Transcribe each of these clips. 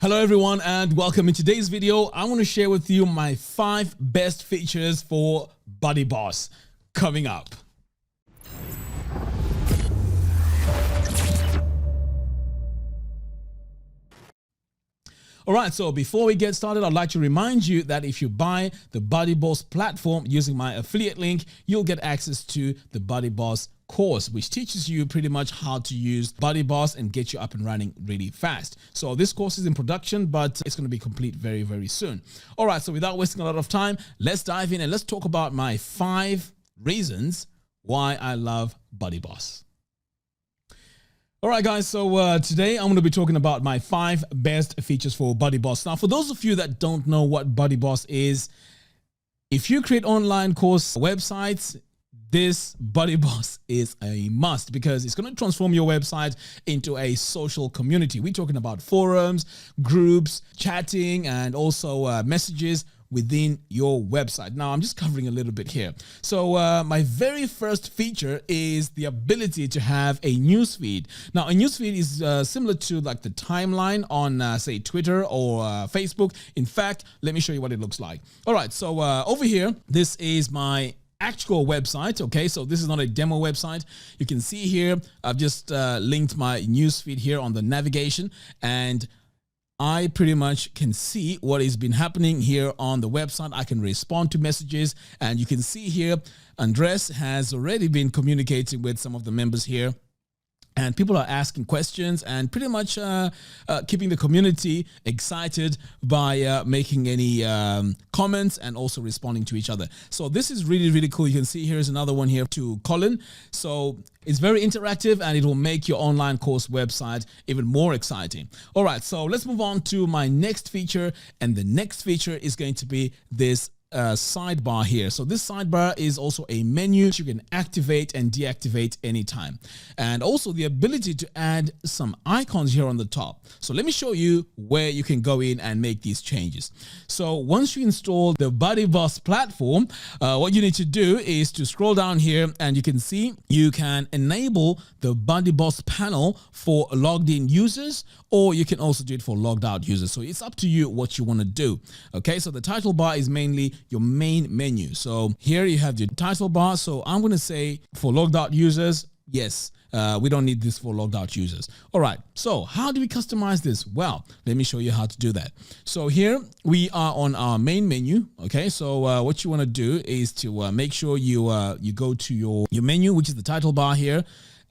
Hello everyone and welcome. In today's video, I want to share with you my 5 best features for BuddyBoss coming up. Alright, so before we get started, I'd like to remind you that if you buy the BuddyBoss platform using my affiliate link, you'll get access to the BuddyBoss course, which teaches you pretty much how to use BuddyBoss and get you up and running really fast. So this course is in production, but it's going to be complete very, very soon. All right, so without wasting a lot of time, let's dive in and let's talk about my 5 reasons why I love BuddyBoss. All right, guys, so today I'm going to be talking about my 5 best features for BuddyBoss. Now, for those of you that don't know what BuddyBoss is, if you create online course websites, this BuddyBoss is a must because it's going to transform your website into a social community. We're talking about forums, groups, chatting, and also messages within your website. Now, I'm just covering a little bit here. So my very first feature is the ability to have a newsfeed. Now, a newsfeed is similar to like the timeline on, say, Twitter or Facebook. In fact, let me show you what it looks like. All right, so over here, this is my actual website. Okay, so this is not a demo website. You can see here, I've just linked my newsfeed here on the navigation, and I pretty much can see what has been happening here on the website. I can respond to messages, and you can see here, Andres has already been communicating with some of the members here. And people are asking questions and pretty much keeping the community excited by making any comments and also responding to each other. So this is really, really cool. You can see here's another one here to Colin. So it's very interactive and it will make your online course website even more exciting. All right, so let's move on to my next feature. And the next feature is going to be this sidebar here. So this sidebar is also a menu you can activate and deactivate anytime, and also the ability to add some icons here on the top. So let me show you where you can go in and make these changes. So once you install the BuddyBoss platform, what you need to do is to scroll down here and you can see you can enable the BuddyBoss panel for logged in users, or you can also do it for logged out users. So it's up to you what you want to do. Okay, so the title bar is mainly your main menu. So here you have the title bar. So I'm going to say for logged out users, yes, we don't need this for logged out users. All right, so how do we customize this? Well, let me show you how to do that. So here we are on our main menu. Okay, so what you want to do is to make sure you go to your menu, which is the title bar here.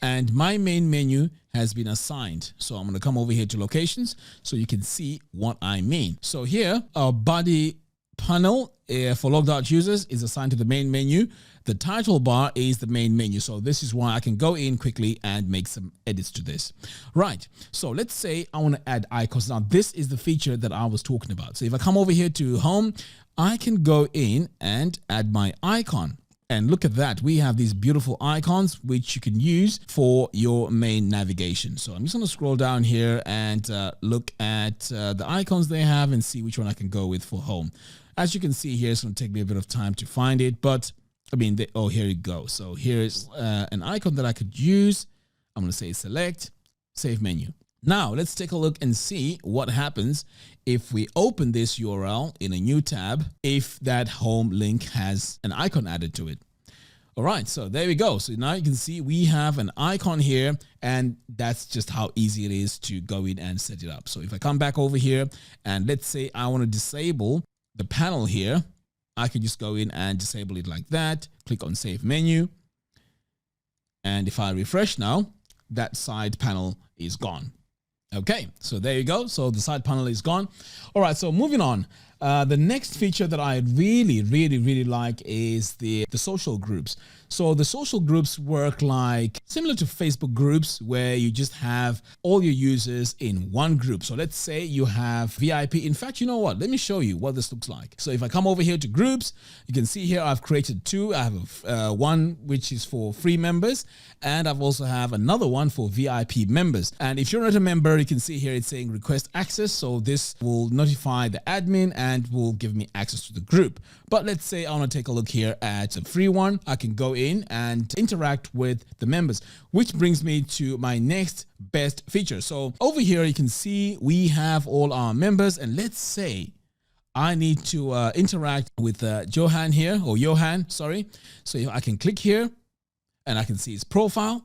And my main menu has been assigned. So I'm going to come over here to locations so you can see what I mean. So here, our body panel for logged out users is assigned to the main menu. The title bar is the main menu. So this is why I can go in quickly and make some edits to this. Right. So let's say I want to add icons. Now, this is the feature that I was talking about. So if I come over here to home, I can go in and add my icon. And look at that. We have these beautiful icons, which you can use for your main navigation. So I'm just going to scroll down here and look at the icons they have and see which one I can go with for home. As you can see here, it's going to take me a bit of time to find it, but I mean, oh, here you go. So here's an icon that I could use. I'm going to say select, save menu. Now let's take a look and see what happens if we open this URL in a new tab, if that home link has an icon added to it. All right, so there we go. So now you can see we have an icon here, and that's just how easy it is to go in and set it up. So if I come back over here and let's say I want to disable the panel here, I can just go in and disable it like that. Click on save menu. And if I refresh now, that side panel is gone. Okay, so there you go. So the side panel is gone. All right, so moving on. The next feature that I really like is the social groups. So the social groups work like similar to Facebook groups, where you just have all your users in one group. So let's say you have VIP. In fact, you know what? Let me show you what this looks like. So if I come over here to groups, you can see here I've created 2. I have one which is for free members, and I've also have another one for VIP members. And if you're not a member, you can see here it's saying request access. So this will notify the admin and will give me access to the group. But let's say I want to take a look here at a free one. I can go in and interact with the members, which brings me to my next best feature. So over here, you can see we have all our members, and let's say I need to interact with Johan here, or Johan, sorry. So I can click here and I can see his profile.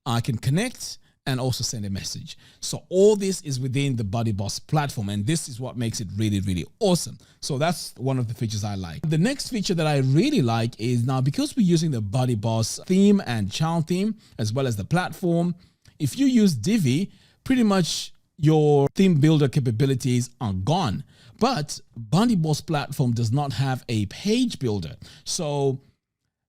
I can connect and also send a message. So all this is within the BuddyBoss platform, and this is what makes it really, really awesome. So that's one of the features I like. The next feature that I really like is now, because we're using the BuddyBoss theme and child theme, as well as the platform, if you use Divi, pretty much your theme builder capabilities are gone. But BuddyBoss platform does not have a page builder. So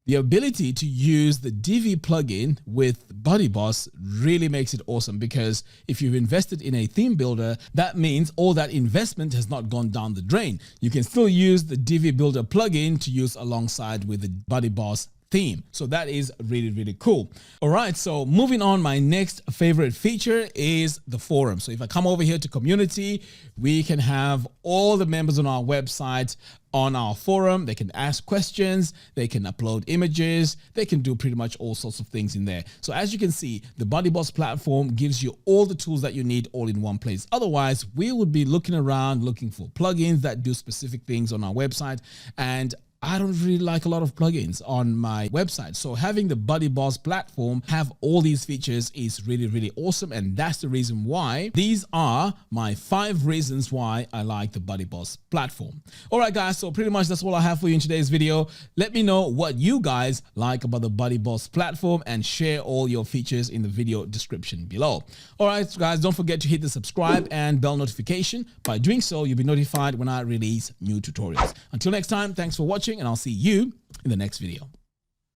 the ability to use the Divi plugin with BuddyBoss really makes it awesome, because if you've invested in a theme builder, that means all that investment has not gone down the drain. You can still use the Divi builder plugin to use alongside with the BuddyBoss theme. So that is really, really cool. All right, so moving on, my next favorite feature is the forum. So if I come over here to community, we can have all the members on our website on our forum. They can ask questions, they can upload images, they can do pretty much all sorts of things in there. So as you can see, the BuddyBoss platform gives you all the tools that you need all in one place. Otherwise, we would be looking around looking for plugins that do specific things on our website, and I don't really like a lot of plugins on my website. So having the BuddyBoss platform have all these features is really, really awesome. And that's the reason why these are my 5 reasons why I like the BuddyBoss platform. All right, guys. So pretty much that's all I have for you in today's video. Let me know what you guys like about the BuddyBoss platform and share all your features in the video description below. All right, guys, don't forget to hit the subscribe and bell notification. By doing so, you'll be notified when I release new tutorials. Until next time, thanks for watching, and I'll see you in the next video.